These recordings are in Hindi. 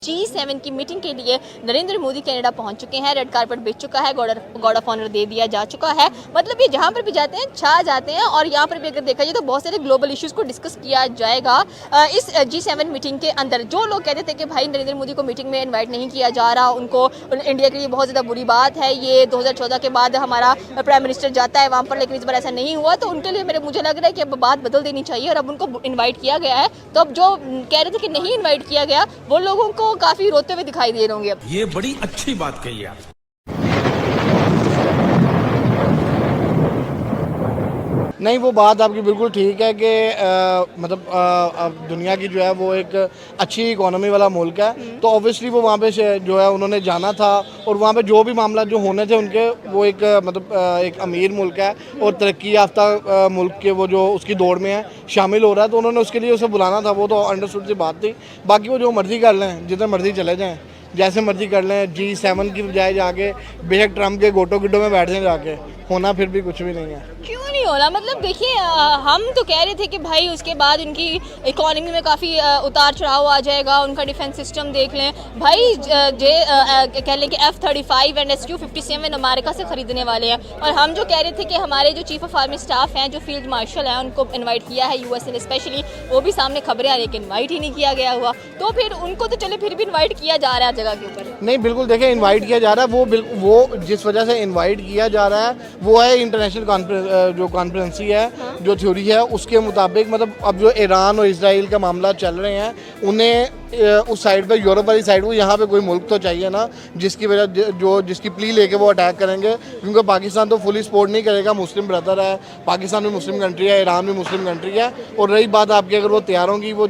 G7 की मीटिंग के लिए नरेंद्र मोदी कनाडा पहुंच चुके हैं। रेड कारपेट बिछ चुका है, गार्ड ऑफ ऑनर दे दिया जा चुका है। मतलब ये जहां पर भी जाते हैं छा जाते हैं। और यहाँ पर भी अगर देखा जाए तो बहुत सारे ग्लोबल इश्यूज को डिस्कस किया जाएगा इस G7 मीटिंग के अंदर। जो लोग कहते थे कि भाई नरेंद्र मोदी को मीटिंग में इन्वाइट नहीं किया जा रहा, उनको इंडिया के लिए बहुत ज़्यादा बुरी बात है, ये 2014 के बाद हमारा प्राइम मिनिस्टर जाता है वहाँ पर, लेकिन इस बार ऐसा नहीं हुआ, तो उनके लिए मुझे लग रहा है कि अब बात बदल देनी चाहिए और अब उनको इन्वाइट किया गया है। तो अब जो कह रहे थे कि नहीं इन्वाइट किया गया, वो लोगों को काफ़ी रोते हुए दिखाई दे रहे होंगे। ये बड़ी अच्छी बात कही आप। नहीं, वो बात आपकी बिल्कुल ठीक है कि मतलब अब दुनिया की जो है वो एक अच्छी इकोनॉमी वाला मुल्क है, तो ऑब्वियसली वो वहाँ पे जो है उन्होंने जाना था और वहाँ पे जो भी मामला जो होने थे उनके, वो एक मतलब एक अमीर मुल्क है और तरक्की याफ्ता मुल्क के वो जो उसकी दौड़ में है शामिल हो रहा है, तो उन्होंने उसके लिए उसे बुलाना था। वो तो अंडरस्टूड सी बात थी। बाकी वो जो मर्ज़ी कर लें, जिधर मर्ज़ी चले जाएँ, जैसे मर्ज़ी कर लें। G7 की बजाय जाके बेशक ट्रम्प के गोटो गिड्डो में बैठ जाएं, जाके होना फिर भी कुछ भी नहीं है। क्यों नहीं होना? मतलब देखिए, हम तो कह रहे थे कि भाई उसके बाद उनकी इकोनॉमी में काफ़ी उतार चढ़ाव आ जाएगा, उनका डिफेंस सिस्टम देख लें भाई। कह लें कि F-35 एंड SU-57 अमेरिका से ख़रीदने वाले हैं। और हम जो कह रहे थे कि हमारे जो चीफ ऑफ आर्मी स्टाफ हैं, जो फील्ड मार्शल हैं, उनको इन्वाइट किया है US ने स्पेशली, वो भी सामने खबरें आ रही है कि इन्वाइट ही नहीं किया गया हुआ। तो फिर उनको तो चले फिर भी इन्वाइट किया जा रहा है जगह के ऊपर। नहीं, बिल्कुल देखें, इनवाइट किया जा रहा है। वो जिस वजह से इनवाइट किया जा रहा है वो है इंटरनेशनल जो कॉन्फ्रेंसी है, जो थ्योरी है उसके मुताबिक। मतलब अब जो ईरान और इजराइल का मामला चल रहे हैं, उन्हें उस साइड पे, यूरोप वाली साइड, वो यहाँ पे कोई मुल्क तो चाहिए ना जिसकी वजह जिसकी प्ली लेके वो अटैक करेंगे, क्योंकि पाकिस्तान तो फुली सपोर्ट नहीं करेगा। मुस्लिम ब्रदर है, पाकिस्तान भी मुस्लिम कंट्री है, ईरान भी मुस्लिम कंट्री है। और रही बात आपकी, अगर वो तैयार होंगी, वो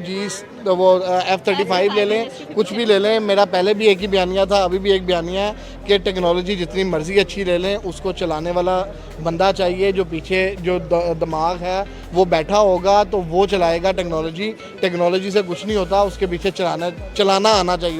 F-35 ले लें, कुछ भी ले लें। मेरा पहले भी एक ही बयानिया था, अभी भी एक बयानिया है कि टेक्नोलॉजी जितनी मर्जी अच्छी ले लें, उसको चलाने वाला बंदा चाहिए, जो पीछे जो दिमाग है वो बैठा होगा, तो वो चलाएगा टेक्नोलॉजी। टेक्नोलॉजी से कुछ नहीं होता, उसके पीछे चलाना आना चाहिए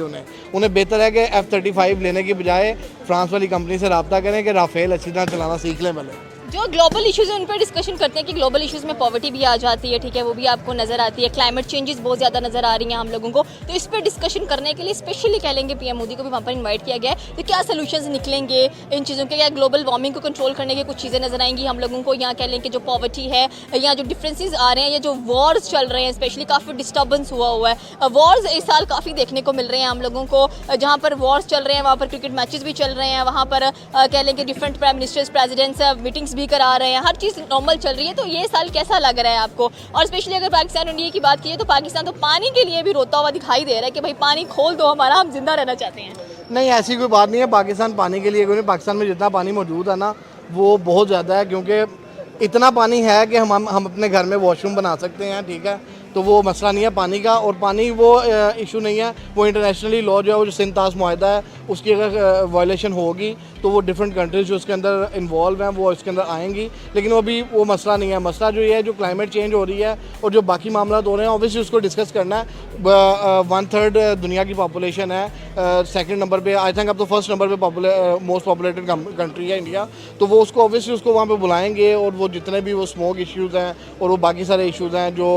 उन्हें बेहतर है कि F-35 लेने की बजाय फ्रांस वाली कंपनी से रब्ता करें कि राफेल अच्छी तरह चलाना सीख लें पहले। जो ग्लोबल इश्यूज़ हैं उन पर डिस्कशन करते हैं कि ग्लोबल इश्यूज़ में पॉवर्टी भी आ जाती है, ठीक है, वो भी आपको नज़र आती है। क्लाइमेट चेंजेस बहुत ज़्यादा नज़र आ रही हैं हम लोगों को, तो इस पर डिस्कशन करने के लिए स्पेशली कह लेंगे पीएम मोदी को भी वहाँ पर इन्वाइट किया गया है। तो क्या सोल्यूशंस निकलेंगे इन चीज़ों के? क्या ग्लोबल वार्मिंग को कंट्रोल करने की कुछ चीज़ें नज़र आएंगी हम लोगों को? यहाँ कह लें कि जो पॉवर्टी है, या जो डिफरेंसेस आ रहे हैं, या जो वॉर्स चल रहे हैं, स्पेशली काफ़ी डिस्टर्बेंस हुआ है। वॉर्स इस साल काफ़ी देखने को मिल रहे हैं हम लोगों को। जहाँ पर वॉर्स चल रहे हैं वहाँ पर क्रिकेट मैचेस भी चल रहे हैं, वहाँ पर कह लें कि different prime ministers, presidents meetings भी करा रहे हैं, हर चीज़ नॉर्मल चल रही है। तो ये साल कैसा लग रहा है आपको? और स्पेशली अगर पाकिस्तान इंडिया की बात की तो पाकिस्तान तो पानी के लिए भी रोता हुआ दिखाई दे रहा है कि भाई पानी खोल दो हमारा, हम जिंदा रहना चाहते हैं। नहीं, ऐसी कोई बात नहीं है। पाकिस्तान पानी के लिए कोई नहीं। पाकिस्तान में जितना पानी मौजूद है ना, वो बहुत ज़्यादा है, क्योंकि इतना पानी है कि हम अपने घर में वॉशरूम बना सकते हैं, ठीक है। तो वो मसला नहीं है पानी का, और पानी वो इशू नहीं है। वो इंटरनेशनली लॉ जो है, वो जो सिंतास मुआहदा है, उसकी अगर वायलेशन होगी तो वो डिफरेंट कंट्रीज जो उसके अंदर इन्वॉल्व हैं वो इसके अंदर आएंगी। लेकिन वो अभी वो मसला नहीं है। मसला जो ये है, जो क्लाइमेट चेंज हो रही है और जो बाकी मामला हो रहे हैं, ऑब्वियसली उसको डिस्कस करना है। 1/3 दुनिया की पॉपुलेशन है, सेकंड नंबर पे, आई थिंक अब तो फर्स्ट नंबर पे मोस्ट पॉपुलेटेड कंट्री है इंडिया। तो वो उसको ऑब्वियसली उसको वहाँ पे बुलाएंगे, और वो जितने भी वो स्मोक इश्यूज़ हैं और वो बाकी सारे इश्यूज़ हैं जो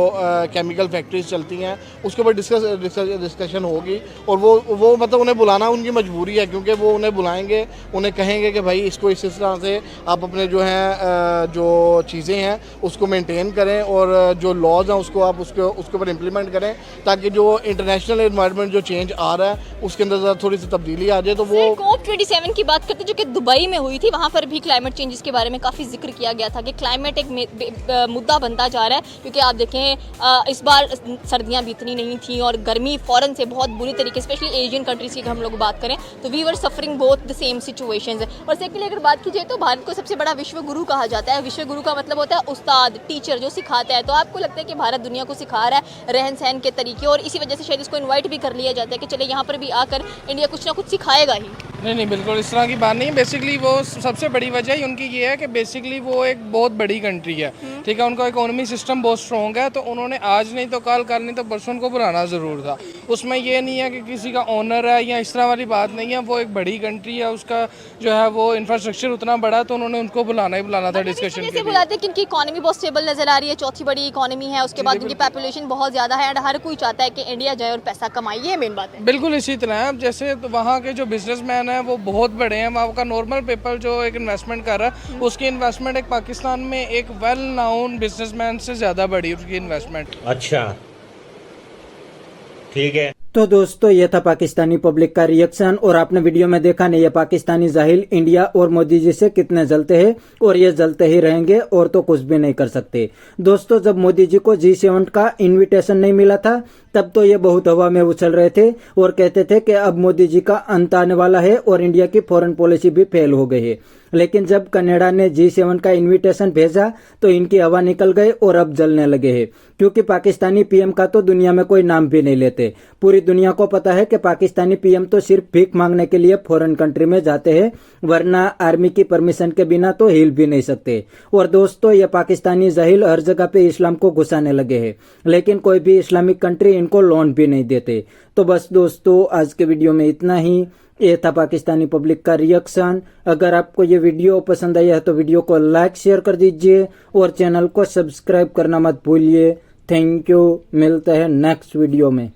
केमिकल फैक्ट्रीज चलती हैं, उसके ऊपर डिस्कशन होगी। और वो मतलब उन्हें बुलाना उनकी मजबूरी है, क्योंकि वो उन्हें बुलाएंगे, उन्हें कहेंगे कि भाई इसको इस तरह से आप अपने जो हैं जो चीज़ें हैं उसको मेंटेन करें, और जो लॉज हैं उसको आप उसके ऊपर इम्प्लीमेंट करें, ताकि जो इंटरनेशनल एनवायरनमेंट जो चेंज आ रहा है उसके अंदर थोड़ी सी तब्दीली आ जाए। तो वो COP27 की बात करते जो कि दुबई में हुई थी, वहाँ पर भी क्लाइमेट चेंजेस के बारे में काफ़ी जिक्र किया गया था कि क्लाइमेट एक मुद्दा बनता जा रहा है। क्योंकि आप देखें इस बार सर्दियाँ भी इतनी नहीं थी और गर्मी फ़ौरन से बहुत बुरी तरीके, स्पेशली एशियन कंट्रीज़ की हम लोग बात करें तो we were suffering both the same situations. और सेकेंडली अगर बात की जाए तो भारत को सबसे बड़ा विश्व गुरु कहा जाता है। विश्व गुरु का मतलब होता है उस्ताद, टीचर, जो सिखाता है। तो आपको लगता है कि भारत दुनिया को सिखा रहा है रहन सहन के तरीके, और इसी वजह से शायद इसको इन्वाइट भी कर लिया जाता है कि चले यहाँ पर भी आकर इंडिया कुछ ना कुछ सिखाएगा ही? नहीं बिल्कुल इस तरह की बात नहीं है। बेसिकली वो सबसे बड़ी वजह ही उनकी ये है कि बेसिकली वो एक बहुत बड़ी कंट्री है, ठीक है, उनका इकोनॉमी सिस्टम बहुत स्ट्रॉन्ग है, तो उन्होंने आज नहीं तो कल नहीं तो परसों उनको बुलाना ज़रूर था। उसमें ये नहीं है कि किसी का ऑनर है या इस तरह वाली बात नहीं है। वो एक बड़ी कंट्री है, उसका जो है वो इंफ्रास्ट्रक्चर उतना बड़ा, तो उन्होंने उनको बुलाना ही बुलाना था डिस्कशन के लिए। बुलाते हैं क्योंकि इकोनॉमी बहुत स्टेबल नजर आ रही है, चौथी बड़ी इकोनॉमी है, उसके बाद उनकी पॉपुलेशन बहुत ज़्यादा है एंड हर कोई चाहता है कि इंडिया जाए और पैसा कमाए, ये मेन बात है। बिल्कुल इसी तरह है। अब जैसे तो वहाँ के जो बिजनेसमैन हैं वो बहुत बड़े हैं, वहाँ का नॉर्मल पीपल जो एक इन्वेस्टमेंट कर रहा है उसकी इन्वेस्टमेंट एक पाकिस्तान में एक वेल नाउन बिजनेसमैन से ज़्यादा बड़ी है उसकी इन्वेस्टमेंट। अच्छा ठीक है। तो दोस्तों ये था पाकिस्तानी पब्लिक का रिएक्शन और आपने वीडियो में देखा नहीं, ये पाकिस्तानी जाहिल इंडिया और मोदी जी से कितने जलते हैं और ये जलते ही रहेंगे और तो कुछ भी नहीं कर सकते। दोस्तों जब मोदी जी को G7 का इनविटेशन नहीं मिला था तब तो ये बहुत हवा में उछल रहे थे और कहते थे कि अब मोदी जी का अंत आने वाला है और इंडिया की फॉरेन पॉलिसी भी फेल हो गई है। लेकिन जब कनाडा ने G7 का इनविटेशन भेजा तो इनकी हवा निकल गई और अब जलने लगे हैं, क्योंकि पाकिस्तानी पीएम का तो दुनिया में कोई नाम भी नहीं लेते। पूरी दुनिया को पता है कि पाकिस्तानी पीएम तो सिर्फ भीख मांगने के लिए फॉरेन कंट्री में जाते हैं, वरना आर्मी की परमिशन के बिना तो हिल भी नहीं सकते। और दोस्तों ये पाकिस्तानी जाहिल हर जगह पे इस्लाम को घुसाने लगे हैं, लेकिन कोई भी इस्लामिक कंट्री इनको लोन भी नहीं देते। तो बस दोस्तों आज के वीडियो में इतना ही। ये था पाकिस्तानी पब्लिक का रिएक्शन। अगर आपको ये वीडियो पसंद आया है तो वीडियो को लाइक शेयर कर दीजिए और चैनल को सब्सक्राइब करना मत भूलिए। थैंक यू, मिलते हैं नेक्स्ट वीडियो में।